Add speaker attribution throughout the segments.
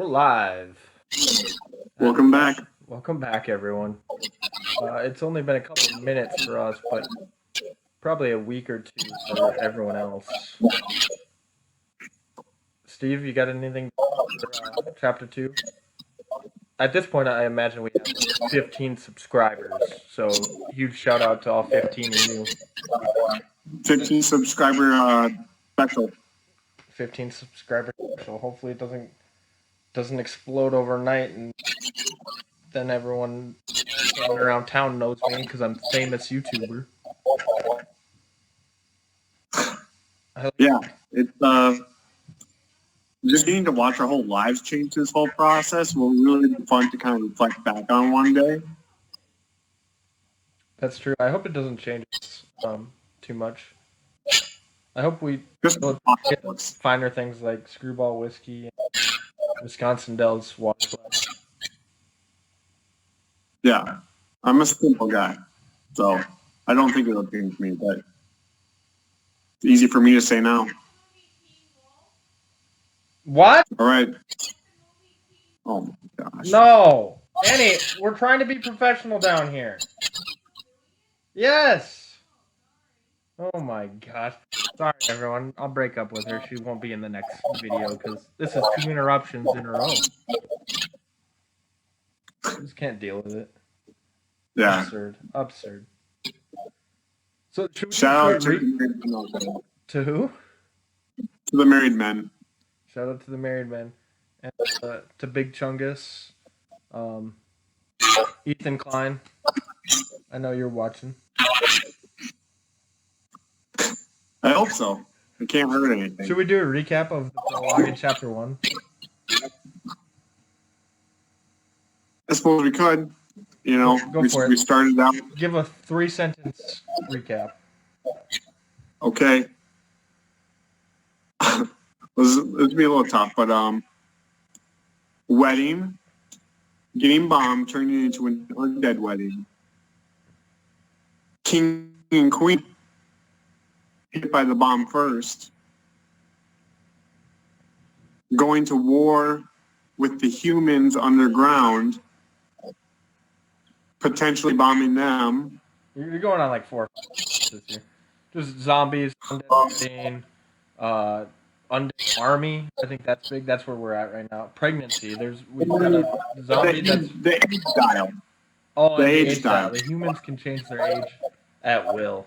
Speaker 1: We're live.
Speaker 2: Welcome back.
Speaker 1: Welcome back, everyone. It's only been a couple of minutes for us, but probably a week or two for everyone else. Steve, you got anything for chapter 2? At this point, I imagine we have 15 subscribers, so huge shout out to all 15 of you.
Speaker 2: 15 subscriber special.
Speaker 1: 15 subscriber special. Hopefully, it doesn't explode overnight, and then everyone around town knows me because I'm a famous YouTuber.
Speaker 2: Yeah, it's just getting to watch our whole lives change this whole process will really be fun to kind of reflect back on one day.
Speaker 1: That's true. I hope it doesn't change too much. I hope we
Speaker 2: Just
Speaker 1: get finer things like Screwball Whiskey and Wisconsin Dells Water.
Speaker 2: Yeah, I'm a simple guy, so I don't think it'll change me, but it's easy for me to say now.
Speaker 1: What?
Speaker 2: All right. Oh my gosh.
Speaker 1: No, Annie, we're trying to be professional down here. Yes. Oh my gosh. Sorry, everyone. I'll break up with her. She won't be in the next video because this is 2 interruptions in a row. I just can't deal with it.
Speaker 2: Yeah.
Speaker 1: Absurd. So should we
Speaker 2: shout out to
Speaker 1: who?
Speaker 2: To the married men.
Speaker 1: Shout out to the married men, and to Big Chungus, Ethan Klein. I know you're watching.
Speaker 2: I hope so. It can't hurt anything.
Speaker 1: Should we do a recap of the prologue in chapter 1?
Speaker 2: I suppose we could. You know,
Speaker 1: Go for it.
Speaker 2: We started out.
Speaker 1: Give a 3-sentence recap.
Speaker 2: Okay. Let's be a little tough, but wedding, getting bombed, turning into an undead wedding. King and queen hit by the bomb first. Going to war with the humans underground. Potentially bombing them.
Speaker 1: You're going on like 4 this year. Just zombies, undead, undead army. I think that's big. That's where we're at right now. Pregnancy. We've got a zombie
Speaker 2: the age style.
Speaker 1: Oh, the age style. The humans can change their age at will.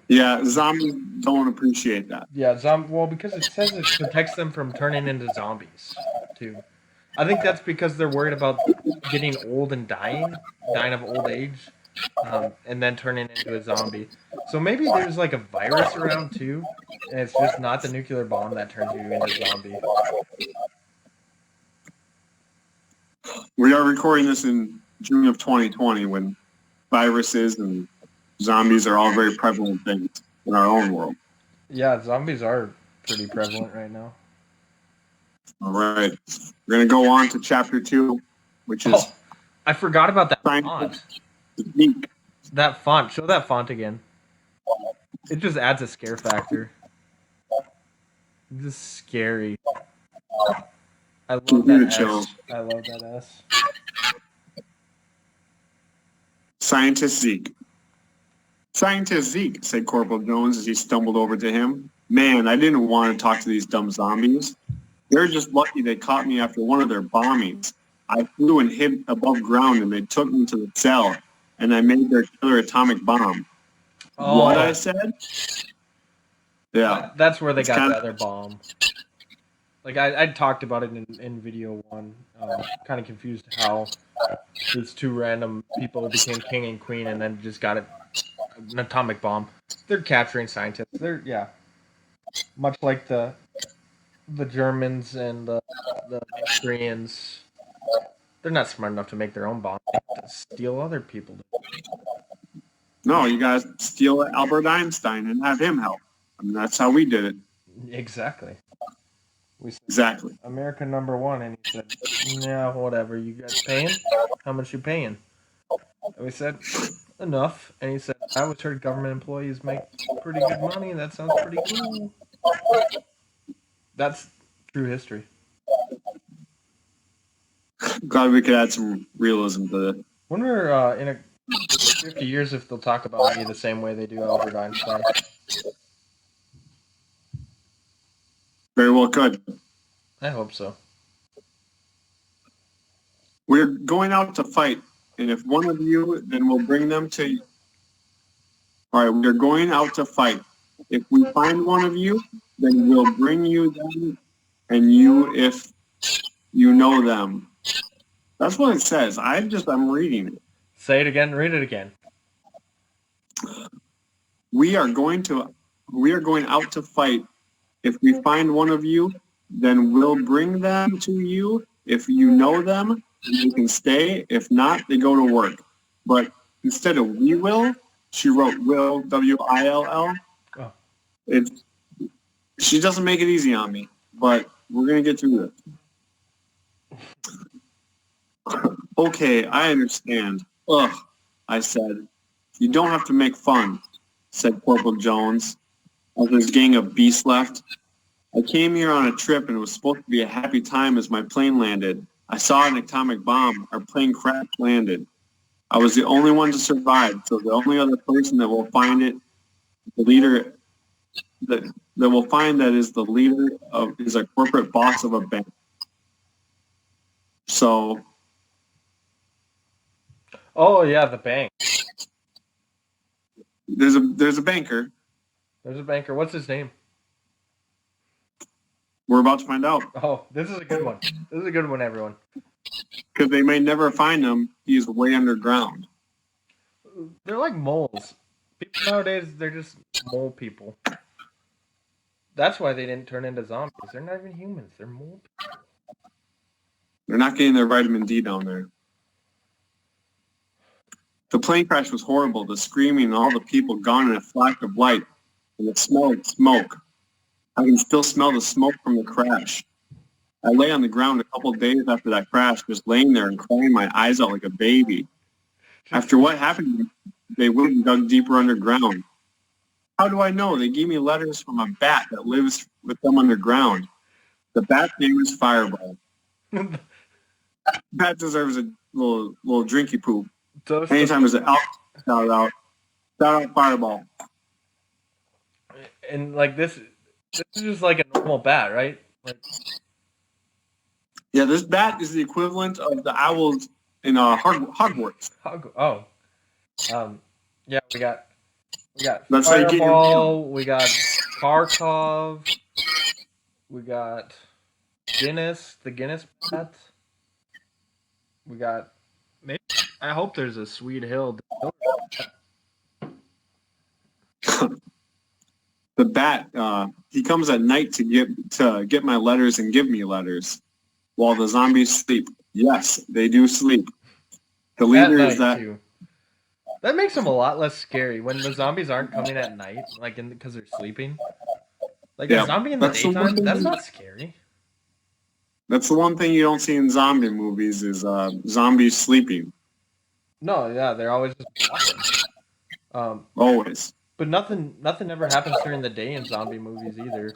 Speaker 2: Yeah, zombies don't appreciate that.
Speaker 1: Yeah, well, because it says it protects them from turning into zombies, too. I think that's because they're worried about getting old and dying of old age, and then turning into a zombie. So maybe there's like a virus around too, and it's just not the nuclear bomb that turns you into a zombie.
Speaker 2: We are recording this in June of 2020 when viruses and zombies are all very prevalent things in our own world.
Speaker 1: Yeah, zombies are pretty prevalent right now.
Speaker 2: All right. We're going to go on to chapter 2, which is...
Speaker 1: Oh, I forgot about that font.
Speaker 2: Zeke.
Speaker 1: That font. Show that font again. It just adds a scare factor. It's just scary. I love that S. I love that S.
Speaker 2: Scientist Zeke. Scientist Zeke, said Corporal Jones as he stumbled over to him. Man, I didn't want to talk to these dumb zombies. They're just lucky they caught me after one of their bombings. I flew and hid above ground and they took me to the cell and I made their killer atomic bomb. Oh. What I said? Yeah.
Speaker 1: That's where they got the other bomb. Like I talked about it in video 1. Kind of confused how these 2 random people became king and queen and then just got an atomic bomb. They're capturing scientists. They're much like the Germans and the Koreans. They're not smart enough to make their own bomb. They have to steal other people.
Speaker 2: No, you guys steal Albert Einstein and have him help. I mean, that's how we did it.
Speaker 1: Exactly. We said,
Speaker 2: exactly.
Speaker 1: America #1, and he said, "Yeah, whatever. You guys paying? How much you paying?" And we said, "Enough." And he said, "I always heard government employees make pretty good money. That sounds pretty cool." That's true history.
Speaker 2: Glad we could add some realism to it.
Speaker 1: Wonder in a 50 years if they'll talk about me the same way they do Albert Einstein.
Speaker 2: Very well could.
Speaker 1: I hope so.
Speaker 2: We're going out to fight, and if one of you, then we'll bring them to. All right, we're going out to fight. If we find one of you, then we'll bring you them, and you, if you know them. That's what it says. I'm reading it.
Speaker 1: Say it again. Read it again.
Speaker 2: We are going out to fight. If we find one of you, then we'll bring them to you. If you know them, they can stay. If not, they go to work. But instead of we will, she wrote will, W-I-L-L.
Speaker 1: Oh.
Speaker 2: She doesn't make it easy on me, but we're going to get through this. Okay, I understand. Ugh, I said. You don't have to make fun, said Corporal Jones, as his gang of beasts left. I came here on a trip and it was supposed to be a happy time as my plane landed. I saw an atomic bomb. Our plane crash landed. I was the only one to survive, so the only other person that will find it, the leader that will find that is the leader of is a corporate boss of a bank. So.
Speaker 1: Oh yeah, the bank.
Speaker 2: There's a banker.
Speaker 1: There's a banker. What's his name?
Speaker 2: We're about to find out.
Speaker 1: Oh, this is a good one. This is a good one, everyone.
Speaker 2: Because they may never find him. He's way underground.
Speaker 1: They're like moles. People nowadays, they're just mole people. That's why they didn't turn into zombies. They're not even humans. They're mole people.
Speaker 2: They're not getting their vitamin D down there. The plane crash was horrible. The screaming and all the people gone in a flash of light. And the smell of smoke. I can still smell the smoke from the crash. I lay on the ground a couple of days after that crash, just laying there and crying my eyes out like a baby. After what happened, they went and dug deeper underground. How do I know? They gave me letters from a bat that lives with them underground. The bat's name is Fireball. Bat deserves a little drinky poop. Anytime there's an elk, shout out Fireball.
Speaker 1: And like this is just like a normal bat, right? Like,
Speaker 2: yeah, this bat is the equivalent of the owls in Hogwarts.
Speaker 1: Yeah, we got
Speaker 2: That's
Speaker 1: Fireball, we got Kharkov, we got Guinness, the Guinness bat. We got maybe. I hope there's a Sweet Hill.
Speaker 2: The bat, he comes at night to get my letters and give me letters, while the zombies sleep. Yes, they do sleep. The leader is that.
Speaker 1: Too. That makes them a lot less scary when the zombies aren't coming at night, like because they're sleeping. Like a zombie in the daytime, that's not scary.
Speaker 2: That's the one thing you don't see in zombie movies is zombies sleeping.
Speaker 1: No, yeah, they're always just walking.
Speaker 2: Always.
Speaker 1: But nothing ever happens during the day in zombie movies either.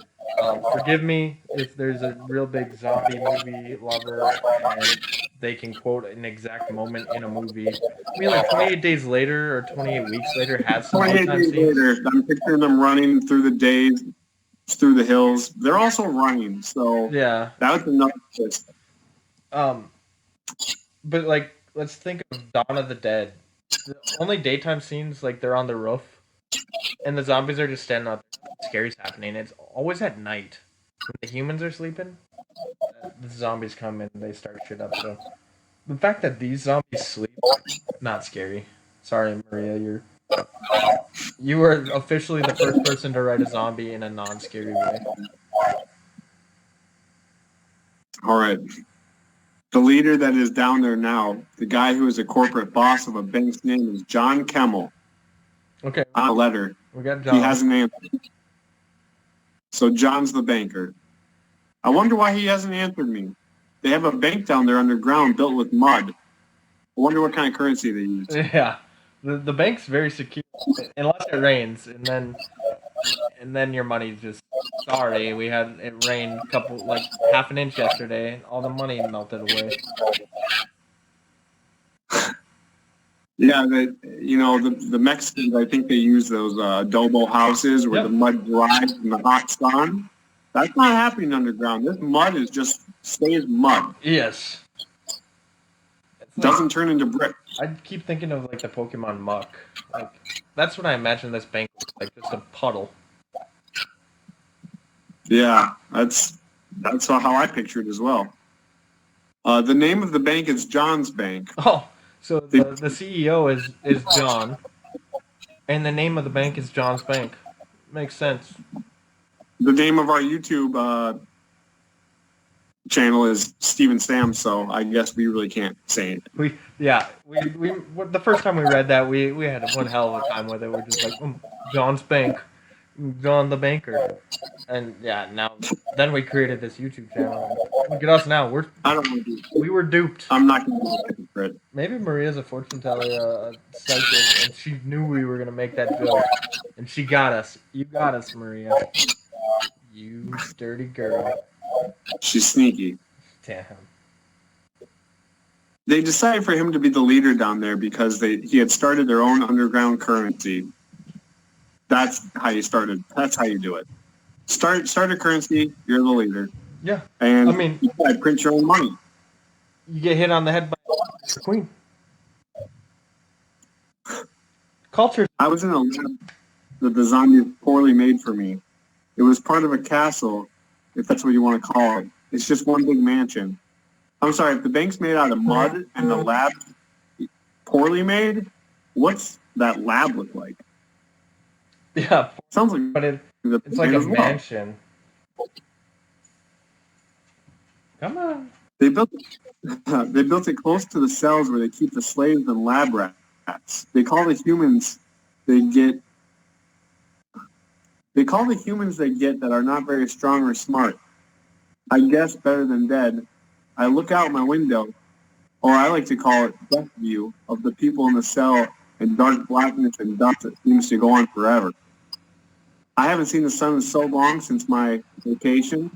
Speaker 1: Forgive me if there's a real big zombie movie lover and they can quote an exact moment in a movie. I mean, like 28 Days Later or 28 Weeks Later has some
Speaker 2: 28 Days Later, I'm picturing them running through the days, through the hills. They're also running, so
Speaker 1: yeah,
Speaker 2: that was another twist.
Speaker 1: But like, let's think of Dawn of the Dead. The only daytime scenes, like they're on the roof, and the zombies are just standing up. Scary's happening. It's always at night when the humans are sleeping. The zombies come in and they start shit up. So the fact that these zombies sleep, not scary. Sorry, Maria, you were officially the first person to write a zombie in a non-scary way.
Speaker 2: All right. The leader that is down there now, the guy who is a corporate boss of a bank's name is John Kemmel.
Speaker 1: Okay.
Speaker 2: On a letter.
Speaker 1: We got John.
Speaker 2: He hasn't answered. So John's the banker. I wonder why he hasn't answered me. They have a bank down there underground built with mud. I wonder what kind of currency they use.
Speaker 1: Yeah. The bank's very secure unless it rains, and then your money's just sorry. It rained half an inch yesterday, and all the money melted away.
Speaker 2: Yeah, the Mexicans, I think they use those adobo houses where the
Speaker 1: Yep.
Speaker 2: mud dries in the hot sun. That's not happening underground. This mud is just stays mud.
Speaker 1: Yes. It's like
Speaker 2: Doesn't turn into brick.
Speaker 1: I keep thinking of like the Pokemon Muck. Like that's what I imagine this bank was like, just a puddle.
Speaker 2: Yeah, that's how I picture it as well. The name of the bank is John's Bank.
Speaker 1: Oh, so
Speaker 2: They,
Speaker 1: the CEO is John, and the name of the bank is John's Bank. Makes sense.
Speaker 2: the name of our YouTube channel is Steven Sam, so I guess we really can't say it.
Speaker 1: We the first time we read that we had one hell of a time with it. We're just like John's Bank, John the banker, and yeah. Now then we created this YouTube channel. Look at us now.
Speaker 2: I don't want to do
Speaker 1: We were duped.
Speaker 2: I'm not going to do it for it.
Speaker 1: Maybe Maria's a fortune teller, psychic, and she knew we were gonna make that joke, and she got us. You got us, Maria. You dirty girl.
Speaker 2: She's sneaky.
Speaker 1: Damn.
Speaker 2: They decided for him to be the leader down there because he had started their own underground currency. That's how you started. That's how you do it. Start a currency. You're the leader,
Speaker 1: Yeah.
Speaker 2: and
Speaker 1: I mean,
Speaker 2: you gotta print your own money.
Speaker 1: you get hit on the head by the queen. Culture.
Speaker 2: I was in a lab that the zombies poorly made for me. It was part of a castle, if that's what you want to call it. It's just one big mansion. I'm sorry, if the bank's made out of mud and the lab poorly made, what's that lab look like?
Speaker 1: Yeah,
Speaker 2: Sounds like
Speaker 1: but it's like a mansion. Come on.
Speaker 2: They built it close to the cells where they keep the slaves and lab rats. They call the humans they get that are not very strong or smart. I guess better than dead. I look out my window, or I like to call it death view, of the people in the cell and dark blackness and dust that seems to go on forever. I haven't seen the sun in so long since my vacation.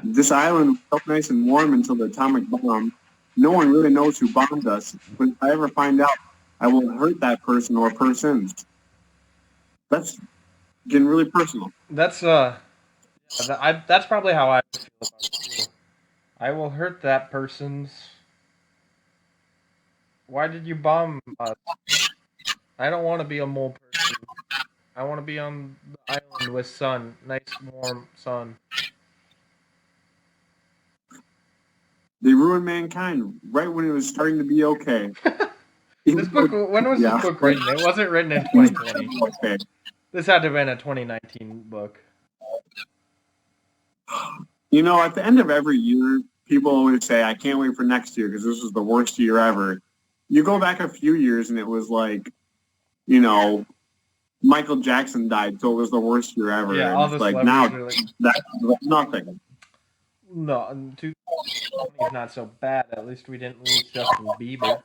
Speaker 2: This island was so nice and warm until the atomic bomb. No one really knows who bombed us, but if I ever find out, I will hurt that person or persons. That's getting really personal.
Speaker 1: That's that's probably how I feel about it too. I will hurt that person's. Why did you bomb us? I don't want to be a mole person. I want to be on the island with sun, nice warm sun.
Speaker 2: They ruined mankind right when it was starting to be okay.
Speaker 1: This book, when was this book written? It wasn't written in 2020.
Speaker 2: Okay.
Speaker 1: This had to have been a 2019 book.
Speaker 2: You know, at the end of every year, people always say, I can't wait for next year because this is the worst year ever. You go back a few years and it was like, you know, Michael Jackson died, so it was the worst year ever.
Speaker 1: Yeah,
Speaker 2: and
Speaker 1: all the
Speaker 2: like now, that's nothing.
Speaker 1: No, 2020 is not so bad. At least we didn't lose Justin Bieber.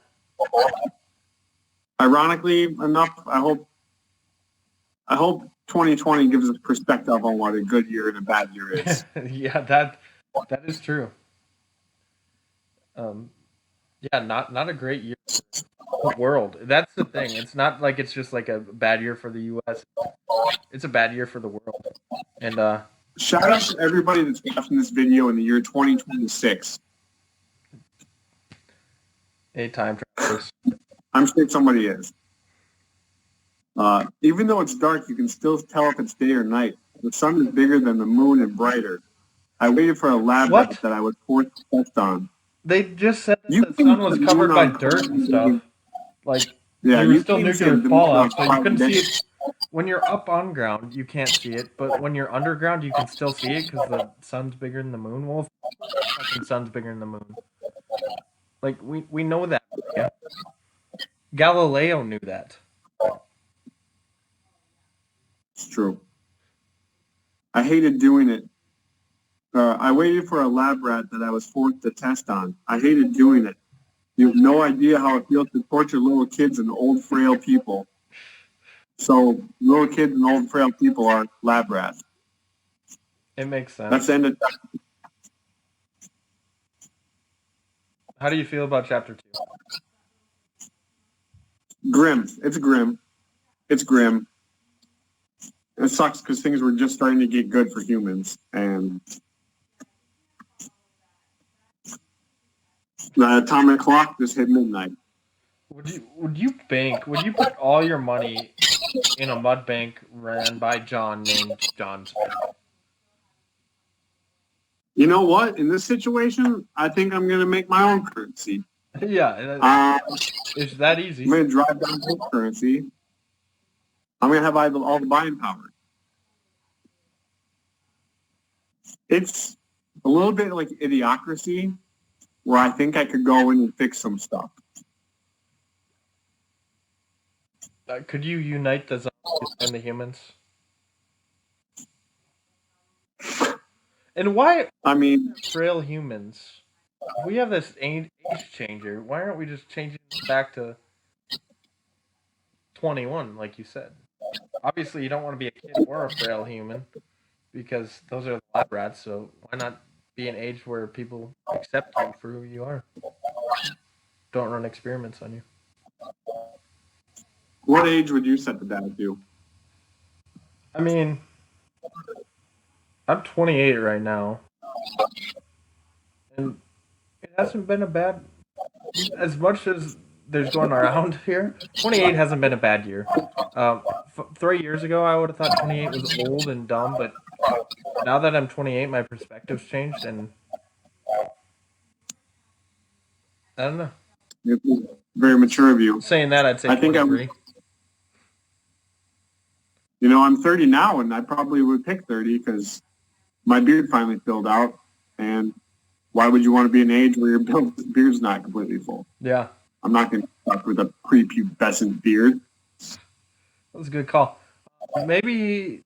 Speaker 2: Ironically enough, I hope 2020 gives us perspective on what a good year and a bad year is.
Speaker 1: Yeah, that is true. Yeah, not a great year for the world. That's the thing. It's not like it's just like a bad year for the U.S. It's a bad year for the world. And
Speaker 2: shout out to everybody that's watching this video in the year 2026.
Speaker 1: A time travelers.
Speaker 2: I'm sure somebody is. Even though it's dark, you can still tell if it's day or night. The sun is bigger than the moon and brighter. I waited for a lab rat that I was forced to test on.
Speaker 1: They just said that the sun was covered by dirt and stuff. Like,
Speaker 2: yeah,
Speaker 1: there was still nuclear fallout, so you couldn't see it. When you're up on ground, you can't see it, but when you're underground, you can still see it because the sun's bigger than the moon. Well, the fucking sun's bigger than the moon. Like, we know that. Yeah. Galileo knew that.
Speaker 2: It's true. I hated doing it. I waited for a lab rat that I was forced to test on. I hated doing it. You have no idea how it feels to torture little kids and old, frail people. So little kids and old, frail people are lab rats.
Speaker 1: It makes sense.
Speaker 2: That's the end of
Speaker 1: How do you feel about chapter 2?
Speaker 2: Grim. It's grim. It's grim. It sucks because things were just starting to get good for humans, and the atomic clock just hit midnight.
Speaker 1: Would you put all your money in a mud bank ran by John named John Smith?
Speaker 2: You know what? In this situation, I think I'm going to make my own currency.
Speaker 1: Yeah, it's that easy.
Speaker 2: I'm going to drive down to currency. I'm going to have all the buying power. It's a little bit like Idiocracy, where I think I could go in and fix some stuff.
Speaker 1: Could you unite the zombies and the humans? And why?
Speaker 2: I mean,
Speaker 1: frail humans. If we have this age changer, why aren't we just changing back to 21, like you said? Obviously, you don't want to be a kid or a frail human because those are the lab rats. So why not be an age where people accept you for who you are? Don't run experiments on you.
Speaker 2: what age would you set the dad to?
Speaker 1: I mean, I'm 28 right now, and it hasn't been a bad. As much as there's going around here, 28 hasn't been a bad year. 3 years ago, I would have thought 28 was old and dumb, but now that I'm 28, my perspective's changed, and I don't know.
Speaker 2: It's very mature of you.
Speaker 1: Saying that, I'd say
Speaker 2: I think
Speaker 1: 23.
Speaker 2: I'm 30 now, and I probably would pick 30 because my beard finally filled out. And why would you want to be an age where your beard's not completely full?
Speaker 1: Yeah,
Speaker 2: I'm not going to stuck with a prepubescent beard.
Speaker 1: that was a good call. Maybe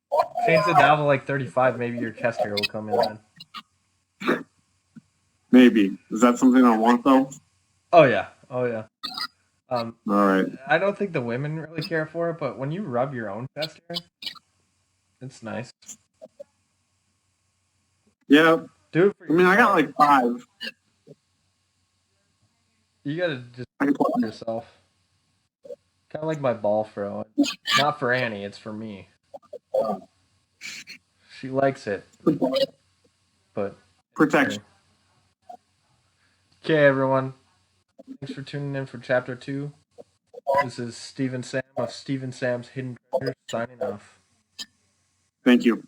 Speaker 1: change it down to like 35. Maybe your chest hair will come in then.
Speaker 2: Maybe. Is that something I want, though?
Speaker 1: Oh yeah, oh yeah.
Speaker 2: All right.
Speaker 1: I don't think the women really care for it, but when you rub your own chest hair, it's nice.
Speaker 2: Yeah.
Speaker 1: Do it for
Speaker 2: I mean, I got like 5.
Speaker 1: You gotta just
Speaker 2: I can
Speaker 1: do it yourself. Kind of like my ball fro. Not for Annie, it's for me. She likes it, but
Speaker 2: protection.
Speaker 1: Okay, everyone. Thanks for tuning in for Chapter 2. This is Stephen Sam of Stephen Sam's Hidden Treasures signing off.
Speaker 2: Thank you.